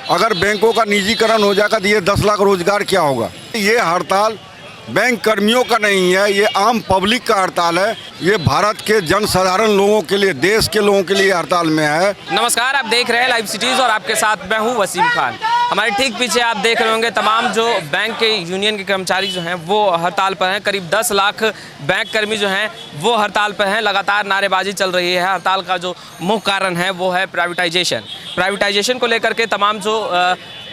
अगर बैंकों का निजीकरण हो जाएगा तो ये 10 लाख रोजगार क्या होगा। ये हड़ताल बैंक कर्मियों का नहीं है, ये आम पब्लिक का हड़ताल है। ये भारत के जनसाधारण लोगों के लिए, देश के लोगों के लिए हड़ताल में है। नमस्कार, आप देख रहे हैं लाइव सिटीज़ और आपके साथ मैं हूं वसीम खान। हमारे ठीक पीछे आप देख रहे होंगे तमाम जो बैंक के यूनियन के कर्मचारी जो हैं वो हड़ताल पर हैं। करीब 10 लाख बैंक कर्मी जो हैं वो हड़ताल पर हैं। लगातार नारेबाजी चल रही है। हड़ताल का जो मुख्य कारण है वो है प्राइवेटाइजेशन को लेकर के तमाम जो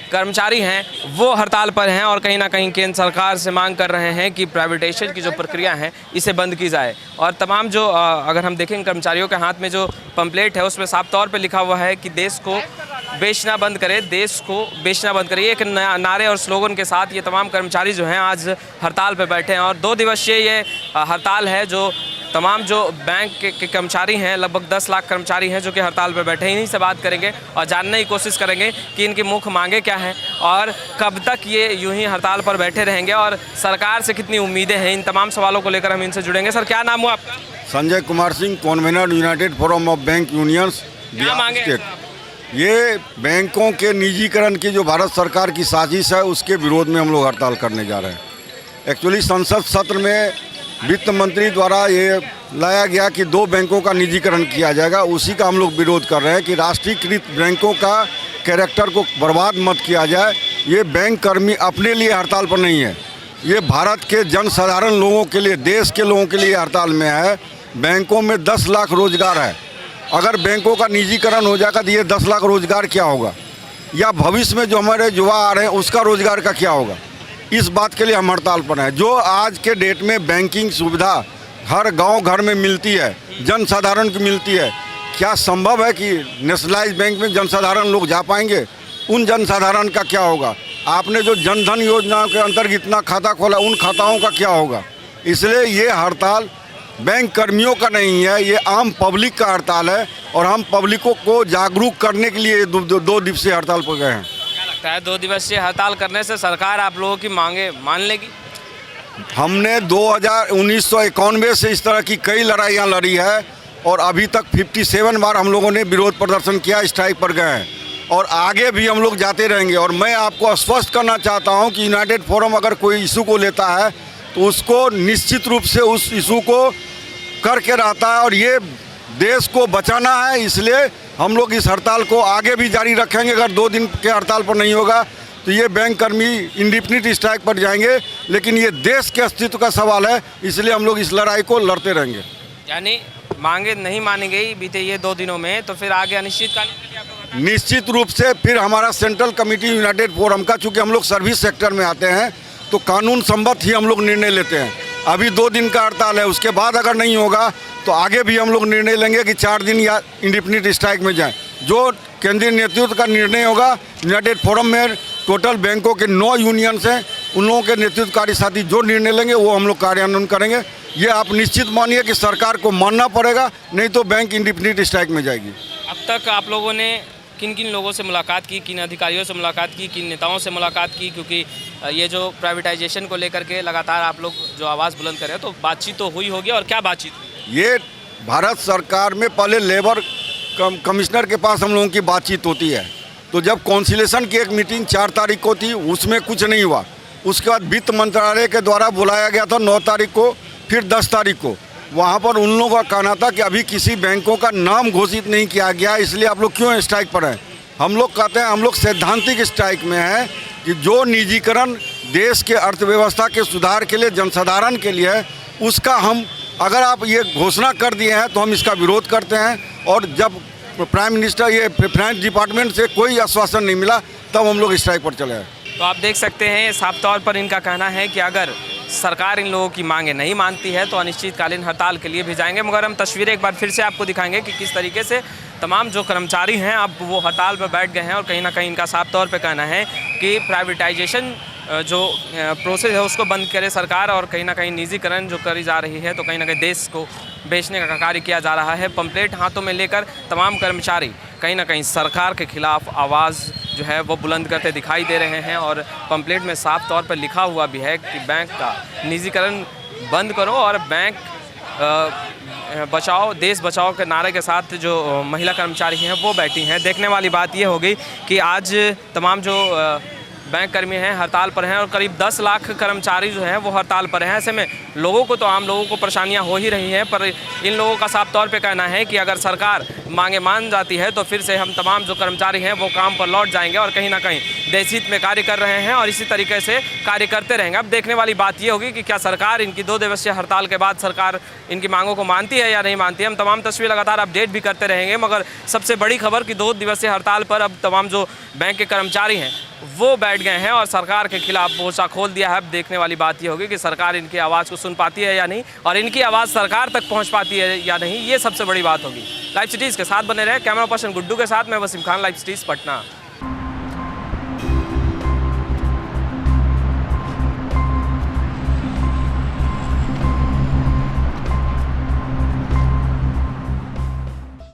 कर्मचारी हैं वो हड़ताल पर हैं और कहीं ना कहीं केंद्र सरकार से मांग कर रहे हैं कि प्राइवेटाइजेशन की जो प्रक्रिया है इसे बंद की जाए। और तमाम जो अगर हम देखें कर्मचारियों के हाथ में जो पंपलेट है उसमें साफ तौर पे लिखा हुआ है कि देश को बेचना बंद करे, देश को बेचना बंद करे। एक नारे और स्लोगन के साथ ये तमाम कर्मचारी जो हैं आज हड़ताल पर बैठे हैं और 2 दिवसीय ये हड़ताल है। जो तमाम जो बैंक के कर्मचारी हैं, लगभग 10 लाख कर्मचारी हैं जो कि हड़ताल पर बैठे हैं। इन्हीं से बात करेंगे और जानने की कोशिश करेंगे कि इनकी मुख्य मांगे क्या हैं और कब तक ये यूं ही हड़ताल पर बैठे रहेंगे और सरकार से कितनी उम्मीदें हैं। इन तमाम सवालों को लेकर हम इनसे जुड़ेंगे। सर, क्या नाम हुआ आपका? Sanjay Kumar Singh, convener United forum of bank unions. क्या मांगे? ये बैंकों के निजीकरण की जो भारत सरकार की साजिश है उसके विरोध में हम लोग हड़ताल करने जा रहे हैं। एक्चुअली संसद सत्र में वित्त मंत्री द्वारा ये लाया गया कि 2 बैंकों का निजीकरण किया जाएगा, उसी का हम लोग विरोध कर रहे हैं कि राष्ट्रीयकृत बैंकों का कैरेक्टर को बर्बाद मत किया जाए। ये बैंक कर्मी अपने लिए हड़ताल पर नहीं है, ये भारत के जनसाधारण लोगों के लिए, देश के लोगों के लिए हड़ताल में है। बैंकों में 10 लाख रोजगार है। अगर बैंकों का निजीकरण हो जाएगा तो ये 10 लाख रोजगार क्या होगा, या भविष्य में जो हमारे युवा आ रहे हैं उसका रोजगार का क्या होगा। इस बात के लिए हम हड़ताल पर हैं। जो आज के डेट में बैंकिंग सुविधा हर गांव घर में मिलती है, जनसाधारण को मिलती है, क्या संभव है कि नेशनलाइज बैंक में जनसाधारण लोग जा पाएंगे? उन जनसाधारण का क्या होगा? आपने जो जनधन योजना के अंतर्गत इतना खाता खोला, उन खाताओं का क्या होगा? इसलिए ये हड़ताल बैंक कर्मियों का नहीं है, ये आम पब्लिक का हड़ताल है और हम पब्लिकों को जागरूक करने के लिए 2 दिवसीय हड़ताल पर गए हैं। क्या लगता है 2 दिवसीय हड़ताल करने से सरकार आप लोगों की मांगे मान लेगी? हमने 1991 से इस तरह की कई लड़ाइयाँ लड़ी है और अभी तक 57 बार हम लोगों ने विरोध प्रदर्शन किया, स्ट्राइक पर गए हैं और आगे भी हम लोग जाते रहेंगे। और मैं आपको स्पष्ट करना चाहता हूं कि यूनाइटेड फोरम अगर कोई इशू को लेता है तो उसको निश्चित रूप से उस इशू को करके रहता है और ये देश को बचाना है। इसलिए हम लोग इस हड़ताल को आगे भी जारी रखेंगे। अगर 2 दिन के हड़ताल पर नहीं होगा तो ये बैंक कर्मी इंडेफिनिट स्ट्राइक पर जाएंगे, लेकिन ये देश के अस्तित्व का सवाल है, इसलिए हम लोग इस लड़ाई को लड़ते रहेंगे। यानी मांगे नहीं मानी गई बीते ये 2 दिनों में, तो फिर आगे अनिश्चितकालीन के लिए आप लोग निश्चित रूप से फिर हमारा सेंट्रल कमेटी यूनाइटेड फोरम का, चूँकि हम लोग सर्विस सेक्टर में आते हैं तो कानून सम्मत ही हम लोग निर्णय लेते हैं। अभी 2 दिन का हड़ताल है, उसके बाद अगर नहीं होगा तो आगे भी हम लोग निर्णय लेंगे कि 4 दिन या इंडेफिनिट स्ट्राइक में जाएं। जो केंद्रीय नेतृत्व का निर्णय होगा, यूनाइटेड फोरम में टोटल बैंकों के 9 यूनियंस हैं, उन लोगों के नेतृत्वकारी साथी जो निर्णय लेंगे वो हम लोग कार्यान्वयन करेंगे। ये आप निश्चित मानिए कि सरकार को मानना पड़ेगा, नहीं तो बैंक इंडेफिनिट स्ट्राइक में जाएगी। अब तक आप लोगों ने किन किन लोगों से मुलाकात की, किन अधिकारियों से मुलाकात की, किन नेताओं से मुलाकात की? क्योंकि ये जो प्राइवेटाइजेशन को लेकर के लगातार आप लोग जो आवाज़ बुलंद कर रहे हैं, तो बातचीत तो हुई होगी और क्या बातचीत हुई? ये भारत सरकार में पहले लेबर कमिश्नर के पास हम लोगों की बातचीत होती है, तो जब कॉन्सिलेशन की एक मीटिंग 4 तारीख को थी उसमें कुछ नहीं हुआ। उसके बाद वित्त मंत्रालय के द्वारा बुलाया गया था 9 तारीख को, फिर 10 तारीख को। वहाँ पर उन लोगों का कहना था कि अभी किसी बैंकों का नाम घोषित नहीं किया गया, इसलिए आप लोग क्यों स्ट्राइक पर हैं? हम लोग कहते हैं हम लोग सैद्धांतिक स्ट्राइक में हैं कि जो निजीकरण देश के अर्थव्यवस्था के सुधार के लिए, जनसाधारण के लिए है, उसका हम, अगर आप ये घोषणा कर दिए हैं तो हम इसका विरोध करते हैं। और जब प्राइम मिनिस्टर, ये फाइनेंस डिपार्टमेंट से कोई आश्वासन नहीं मिला तब हम लोग स्ट्राइक पर चले हैं। तो आप देख सकते हैं साफ तौर पर इनका कहना है कि अगर सरकार इन लोगों की मांगे नहीं मानती है तो अनिश्चितकालीन हड़ताल के लिए भी जाएंगे। मगर हम तस्वीरें एक बार फिर से आपको दिखाएंगे कि किस तरीके से तमाम जो कर्मचारी हैं अब वो हड़ताल पर बैठ गए हैं और कहीं ना कहीं इनका साफ तौर पर कहना है कि प्राइवेटाइजेशन जो प्रोसेस है उसको बंद करे सरकार और कहीं ना कहीं निजीकरण जो करी जा रही है तो कहीं ना कहीं देश को बेचने का कार्य किया जा रहा है। पंपलेट हाथों में लेकर तमाम कर्मचारी कहीं ना कहीं सरकार के खिलाफ आवाज़ जो है वो बुलंद करते दिखाई दे रहे हैं और पंपलेट में साफ तौर पर लिखा हुआ भी है कि बैंक का निजीकरण बंद करो और बैंक बचाओ देश बचाओ के नारे के साथ जो महिला कर्मचारी हैं वो बैठी हैं। देखने वाली बात ये होगी कि आज तमाम जो बैंक कर्मी हैं हड़ताल पर हैं और करीब 10 लाख कर्मचारी जो हैं वो हड़ताल पर हैं। ऐसे में लोगों को तो आम लोगों को परेशानियां हो ही रही हैं, पर इन लोगों का साफ तौर पे कहना है कि अगर सरकार मांगे मान जाती है तो फिर से हम तमाम जो कर्मचारी हैं वो काम पर लौट जाएंगे और कहीं ना कहीं देश हित में कार्य कर रहे हैं और इसी तरीके से कार्य करते रहेंगे। अब देखने वाली बात ये होगी कि क्या सरकार इनकी 2 दिवसीय हड़ताल के बाद सरकार इनकी मांगों को मानती है या नहीं मानती है। हम तमाम तस्वीर लगातार अपडेट भी करते रहेंगे, मगर सबसे बड़ी खबर कि 2 दिवसीय हड़ताल पर अब तमाम जो बैंक के कर्मचारी हैं वो बैठ गए हैं और सरकार के खिलाफ मोर्चा खोल दिया है। अब देखने वाली बात ये होगी कि सरकार इनकी आवाज़ को सुन पाती है या नहीं और इनकी आवाज़ सरकार तक पहुंच पाती है या नहीं, ये सबसे बड़ी बात होगी। लाइव सिटीज़ के साथ बने रहे, कैमरा पर्सन गुड्डू के साथ मैं वसीम खान, लाइव सिटीज़ पटना।